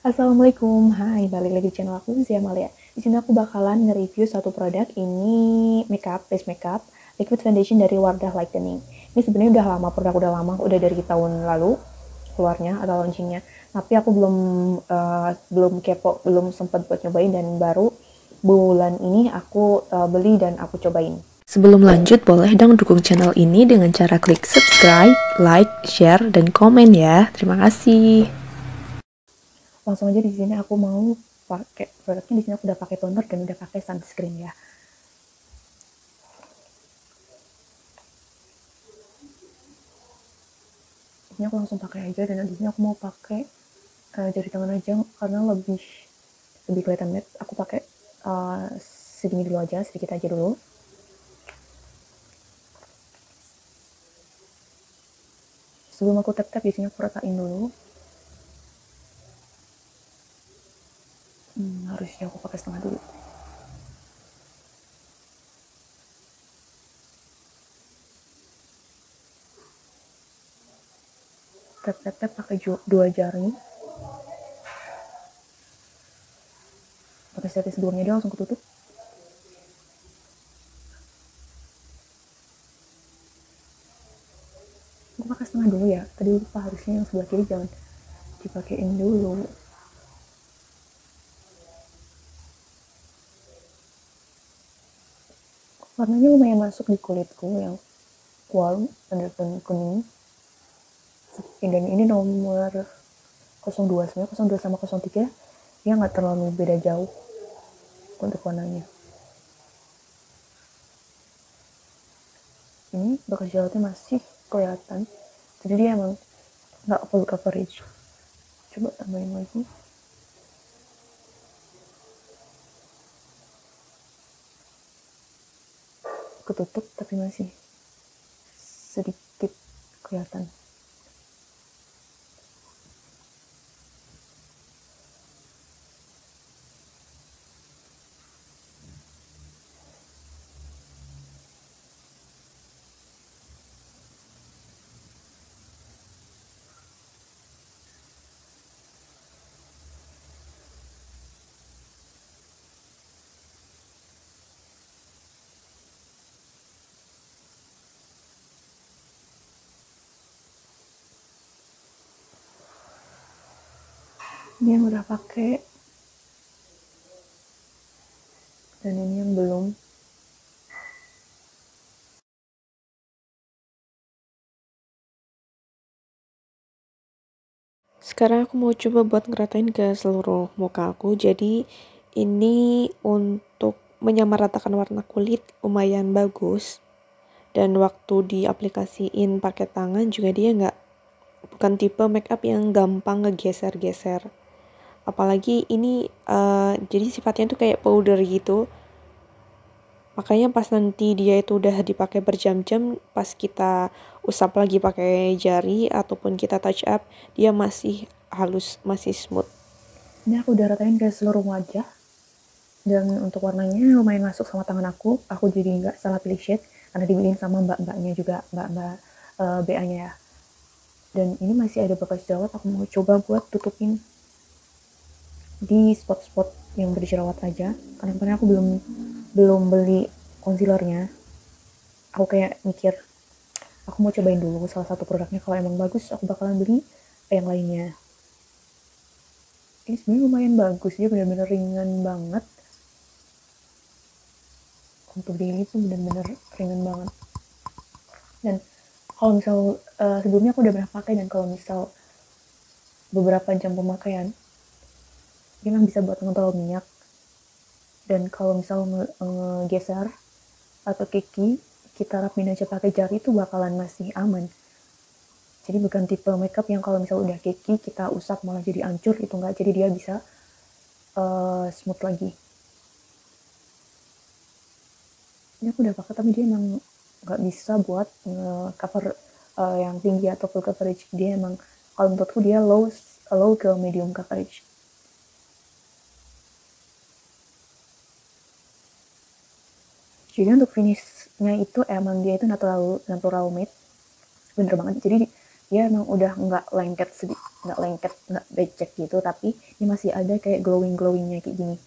Assalamualaikum, hai, balik lagi di channel aku, Zia Malia. Di sini aku bakalan nge-review satu produk, ini base makeup, liquid foundation dari Wardah Lightening. Ini sebenarnya udah lama, produk udah lama, udah dari tahun lalu keluarnya atau launchingnya. Tapi aku belum kepo, belum sempat buat nyobain, dan baru bulan ini aku beli dan aku cobain. Sebelum lanjut, boleh dong dukung channel ini dengan cara klik subscribe, like, share, dan komen ya. Terima kasih. Langsung aja di sini aku mau pakai produknya. Di sini aku udah pakai toner dan udah pakai sunscreen ya. Ini aku langsung pakai aja, dan di sini aku mau pakai jari tangan aja karena lebih kelihatan matte. Aku pakai segini dulu aja, sedikit aja dulu. Sebelum aku tap-tap, di sini aku ratain dulu. Harusnya aku pakai setengah dulu. Tap-tap pakai dua jari. Pakai setis sebelumnya dia langsung ketutup. Aku pakai setengah dulu ya. Tadi lupa, harusnya yang sebelah kiri jangan dipakein dulu. Warnanya lumayan masuk di kulitku, yang warm, undertone kuning. Dan ini nomor 02, sebenarnya 02 sama 03 dia nggak terlalu beda jauh untuk warnanya. Ini bekas jelatnya masih kelihatan, jadi dia emang nggak full coverage. Coba tambahin lagi. Ketutup tapi masih sedikit kelihatan. Ini yang udah pakai, dan ini yang belum. Sekarang aku mau coba buat ngeratain ke seluruh muka aku. Jadi ini untuk menyamaratakan warna kulit lumayan bagus. Dan waktu diaplikasiin pakai tangan juga dia bukan tipe makeup yang gampang ngegeser-geser. Apalagi ini jadi sifatnya tuh kayak powder gitu. Makanya pas nanti dia itu udah dipakai berjam-jam, pas kita usap lagi pakai jari ataupun kita touch up, dia masih halus, masih smooth. Ini aku udah ratain ke seluruh wajah, dan untuk warnanya lumayan masuk sama tangan aku. Aku jadi nggak salah pilih shade karena dibeliin sama mbak-mbaknya juga, mbak-mbak BA-nya ya. Dan ini masih ada bekas jerawat, aku mau coba buat tutupin di spot-spot yang berjerawat aja. Karena kemarin aku belum beli concealernya. Aku kayak mikir, aku mau cobain dulu salah satu produknya, kalau emang bagus aku bakalan beli yang lainnya. Ini sebenarnya lumayan bagus, dia benar-benar ringan banget. Untuk daily tuh benar-benar ringan banget. Dan kalau misal sebelumnya aku udah pernah pakai, dan kalau misal beberapa jam pemakaian, dia memang bisa buat ngontrol minyak. Dan kalau misal ngegeser atau keki, kita rapin aja pakai jari itu bakalan masih aman. Jadi bukan tipe makeup yang kalau misal udah keki kita usap malah jadi hancur, itu enggak. Jadi dia bisa smooth lagi. Ini aku udah pakai, tapi dia emang nggak bisa buat cover yang tinggi atau full coverage. Dia emang, kalau menurutku dia low ke medium coverage. Jadi untuk finishnya itu emang dia itu natural matte, bener banget. Jadi dia emang udah nggak lengket, nggak becek gitu, tapi dia masih ada kayak glowingnya kayak gini.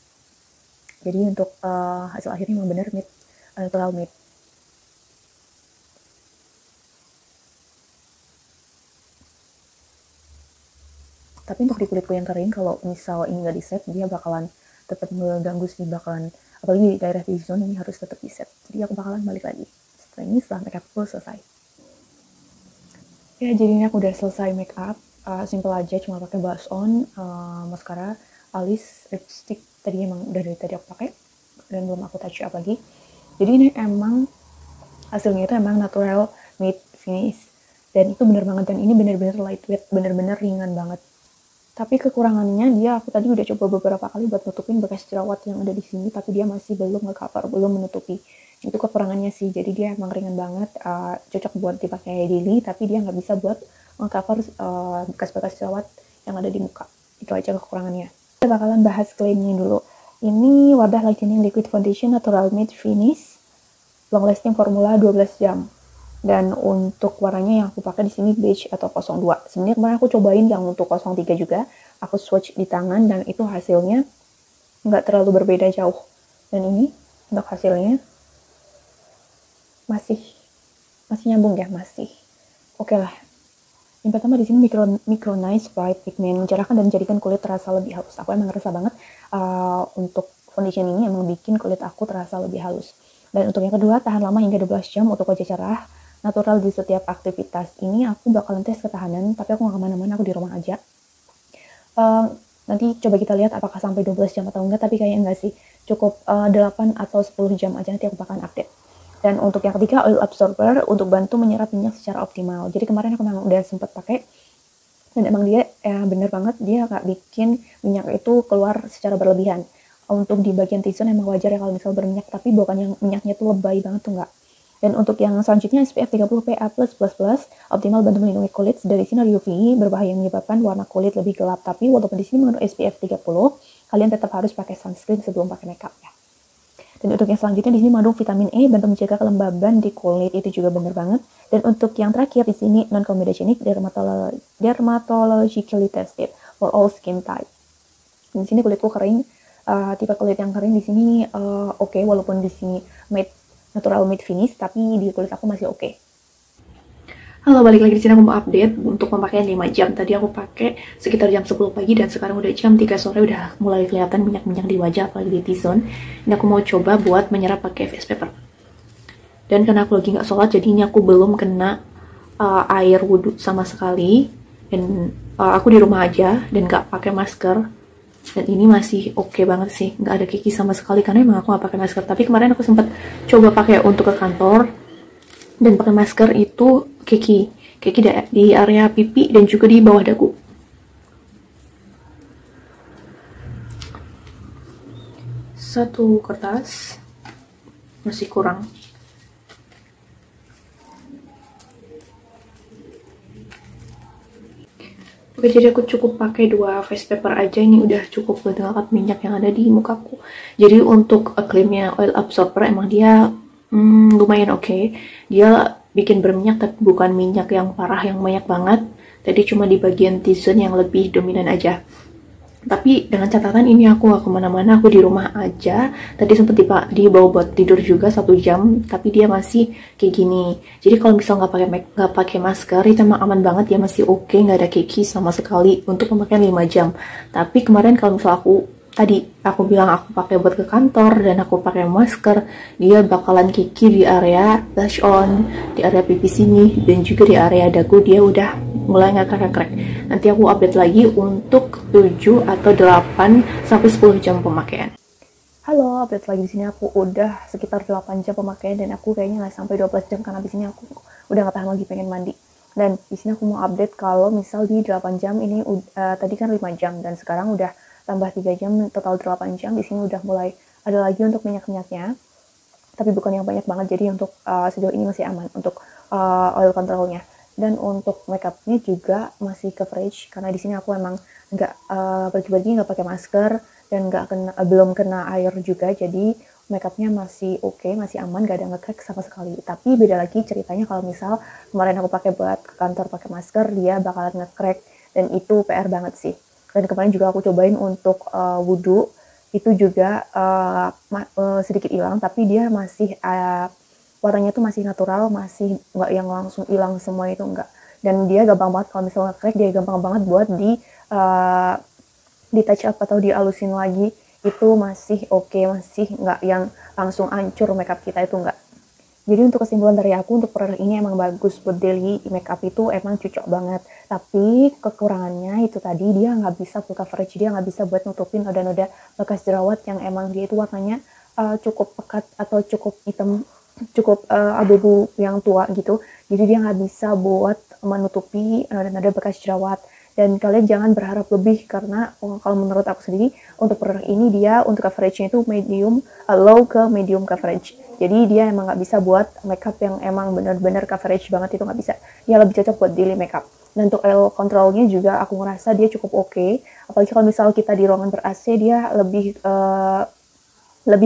Jadi untuk hasil akhirnya emang bener mid, natural mid. Tapi untuk di kulitku yang kering, kalau misal ini nggak di set, dia bakalan tetap mengganggu sih, bakalan, apalagi di daerah T-zone ini harus tetap di set. Jadi aku bakalan balik lagi setelah ini, setelah makeup full selesai. Ya, jadi ini aku udah selesai makeup, simple aja, cuma pakai blush on, mascara, alis, lipstick. Tadi emang udah dari tadi aku pakai dan belum aku touch up lagi. Jadi ini emang hasilnya itu emang natural matte finish, dan itu bener banget, dan ini bener-bener lightweight, bener-bener ringan banget. Tapi kekurangannya dia, aku tadi udah coba beberapa kali buat nutupin bekas jerawat yang ada di sini, tapi dia masih belum nge-cover, belum menutupi. Itu kekurangannya sih. Jadi dia emang ringan banget, cocok buat dipakai daily, tapi dia nggak bisa buat nge-cover bekas-bekas jerawat yang ada di muka. Itu aja kekurangannya. Kita bakalan bahas klaimnya dulu. Ini wadah lightening liquid foundation natural matte finish, long lasting formula 12 jam. Dan untuk warnanya yang aku pakai di sini beige atau 02. Sebenarnya kemarin aku cobain yang untuk 03 juga, aku swatch di tangan dan itu hasilnya nggak terlalu berbeda jauh. Dan ini untuk hasilnya masih nyambung ya, masih oke lah. Yang pertama di sini micronize bright pigment, mencerahkan dan menjadikan kulit terasa lebih halus. Aku emang ngerasa banget untuk foundation ini emang bikin kulit aku terasa lebih halus. Dan untuk yang kedua, tahan lama hingga 12 jam untuk wajah cerah, natural di setiap aktivitas. Ini aku bakalan tes ketahanan, tapi aku nggak kemana-mana, aku di rumah aja. Nanti coba kita lihat apakah sampai 12 jam atau enggak, tapi kayaknya enggak sih. Cukup 8 atau 10 jam aja, nanti aku bakalan update. Dan untuk yang ketiga, oil absorber untuk bantu menyerap minyak secara optimal. Jadi kemarin aku memang udah sempat pakai, dan emang dia bener banget, dia nggak bikin minyak itu keluar secara berlebihan. Untuk di bagian T-zone emang wajar ya kalau misal berminyak, tapi bukan yang minyaknya tuh lebay banget tuh enggak. Dan untuk yang selanjutnya SPF 30 PA++, optimal bantu melindungi kulit dari sinar UV berbahaya yang menyebabkan warna kulit lebih gelap. Tapi walaupun di sini mengandung SPF 30, kalian tetap harus pakai sunscreen sebelum pakai makeup ya. Dan untuk yang selanjutnya di sini mengandung vitamin E, bantu menjaga kelembaban di kulit, itu juga bener banget. Dan untuk yang terakhir di sini non-comedogenic, dermatologically tested for all skin type. Di sini kulitku kering, tipe kulit yang kering di sini oke, walaupun di sini natural matte finish, tapi di kulit aku masih oke. Halo, balik lagi di sini, aku mau update untuk pemakaian 5 jam. Tadi aku pakai sekitar jam 10 pagi dan sekarang udah jam 3 sore, udah mulai kelihatan minyak-minyak di wajah apalagi di T-zone. Ini aku mau coba buat menyerap pakai face paper. Dan karena aku lagi nggak sholat, jadi ini aku belum kena air wudhu sama sekali. Dan aku di rumah aja dan nggak pakai masker. Dan ini masih oke banget sih, nggak ada kiki sama sekali karena emang aku nggak pakai masker. Tapi kemarin aku sempat coba pakai untuk ke kantor dan pakai masker itu kiki di area pipi dan juga di bawah dagu. Satu kertas masih kurang. Oke, jadi aku cukup pakai 2 face paper aja, ini udah cukup buat ngangkat minyak yang ada di mukaku. Jadi untuk klaimnya oil absorber emang dia lumayan oke. Dia bikin berminyak tapi bukan minyak yang parah yang banyak banget. Tadi cuma di bagian T-zone yang lebih dominan aja. Tapi dengan catatan ini aku gak kemana-mana, aku di rumah aja. Tadi sempat dibawa buat tidur juga 1 jam, tapi dia masih kayak gini. Jadi kalau misal nggak pakai masker itu emang aman banget, dia masih oke, nggak ada keki sama sekali untuk pemakaian 5 jam. Tapi kemarin kalau misal aku bilang aku pakai buat ke kantor dan aku pakai masker, dia bakalan kiki di area blush on, di area pipi sini, dan juga di area dagu dia udah mulai ngekrek-krek. Nanti aku update lagi untuk 7 atau 8 sampai 10 jam pemakaian. Halo, update lagi di sini, aku udah sekitar 8 jam pemakaian dan aku kayaknya nggak sampai 12 jam karena di sini aku udah nggak tahan lagi pengen mandi. Dan di sini aku mau update kalau misal di 8 jam ini tadi kan 5 jam dan sekarang udah tambah 3 jam, total 8 jam. Di sini udah mulai ada lagi untuk minyak-minyaknya. Tapi bukan yang banyak banget, jadi untuk sejauh ini masih aman untuk oil controlnya. Dan untuk makeupnya juga masih coverage karena di sini aku emang nggak pergi-pergi, nggak pakai masker dan belum kena air juga, jadi makeupnya masih oke, masih aman, gak ada nge-crack sama sekali. Tapi beda lagi ceritanya kalau misal kemarin aku pakai buat ke kantor pakai masker, dia bakalan nge-crack, dan itu PR banget sih. Dan kemarin juga aku cobain untuk wudhu, itu juga sedikit hilang, tapi dia masih warnanya tuh masih natural, masih nggak yang langsung hilang semua, itu enggak. Dan dia gampang banget kalau misalnya crack, dia gampang banget buat di touch up atau dialusin lagi, itu masih oke, masih nggak yang langsung hancur makeup kita, itu enggak. Jadi untuk kesimpulan dari aku, untuk produk ini emang bagus buat daily makeup, itu emang cocok banget. Tapi kekurangannya itu tadi, dia nggak bisa full coverage, dia nggak bisa buat nutupin noda-noda bekas jerawat yang emang dia itu warnanya cukup pekat atau cukup hitam, cukup abu-abu yang tua gitu. Jadi dia nggak bisa buat menutupi noda-noda bekas jerawat. Dan kalian jangan berharap lebih, karena kalau menurut aku sendiri untuk produk ini, dia untuk coveragenya itu medium, low ke medium coverage. Jadi dia emang nggak bisa buat makeup yang emang benar-benar coverage banget, itu nggak bisa. Dia lebih cocok buat daily makeup. Dan untuk oil controlnya juga aku ngerasa dia cukup oke. Apalagi kalau misal kita di ruangan ber-AC, dia lebih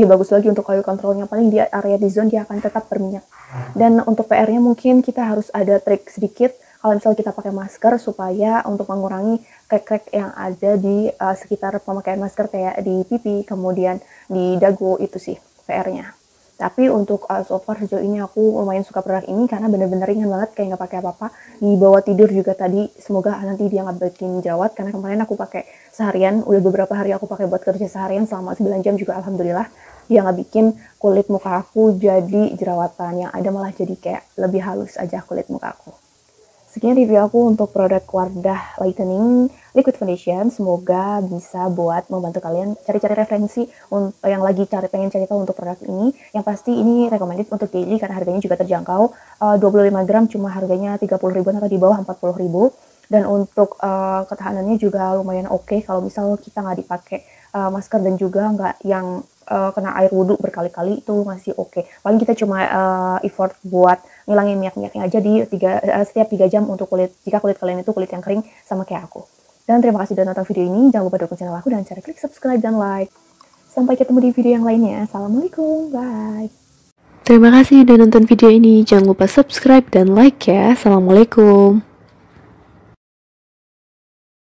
bagus lagi untuk oil controlnya. Paling di area T-zone dia akan tetap berminyak. Dan untuk PR-nya mungkin kita harus ada trik sedikit kalau misalnya kita pakai masker, supaya untuk mengurangi crack-crack yang ada di sekitar pemakaian masker, kayak di pipi, kemudian di dagu, itu sih PR-nya. Tapi untuk so far sejauh ini aku lumayan suka produk ini, karena bener-bener ringan banget, kayak nggak pakai apa-apa. Dibawa tidur juga tadi, semoga nanti dia nggak bikin jerawat, karena kemarin aku pakai seharian, udah beberapa hari aku pakai buat kerja seharian selama 9 jam juga, alhamdulillah dia nggak bikin kulit muka aku jadi jerawatan, yang ada malah jadi kayak lebih halus aja kulit muka aku. Sekian review aku untuk produk Wardah Lightening Liquid Foundation. Semoga bisa buat membantu kalian cari-cari referensi yang lagi pengen cari tahu untuk produk ini. Yang pasti ini recommended untuk daily, karena harganya juga terjangkau. 25 gram cuma harganya 30.000 atau di bawah 40.000. Dan untuk ketahanannya juga lumayan oke, kalau misal kita nggak dipakai masker dan juga nggak yang kena air wudhu berkali-kali, itu masih oke. Paling kita cuma effort buat ngilangin minyak-minyaknya aja di setiap 3 jam untuk kulit, jika kulit kalian itu kulit yang kering sama kayak aku. Dan terima kasih sudah nonton video ini. Jangan lupa dukung channel aku dan cara klik subscribe dan like. Sampai ketemu di video yang lainnya. Assalamualaikum, bye. Terima kasih udah nonton video ini. Jangan lupa subscribe dan like ya. Assalamualaikum.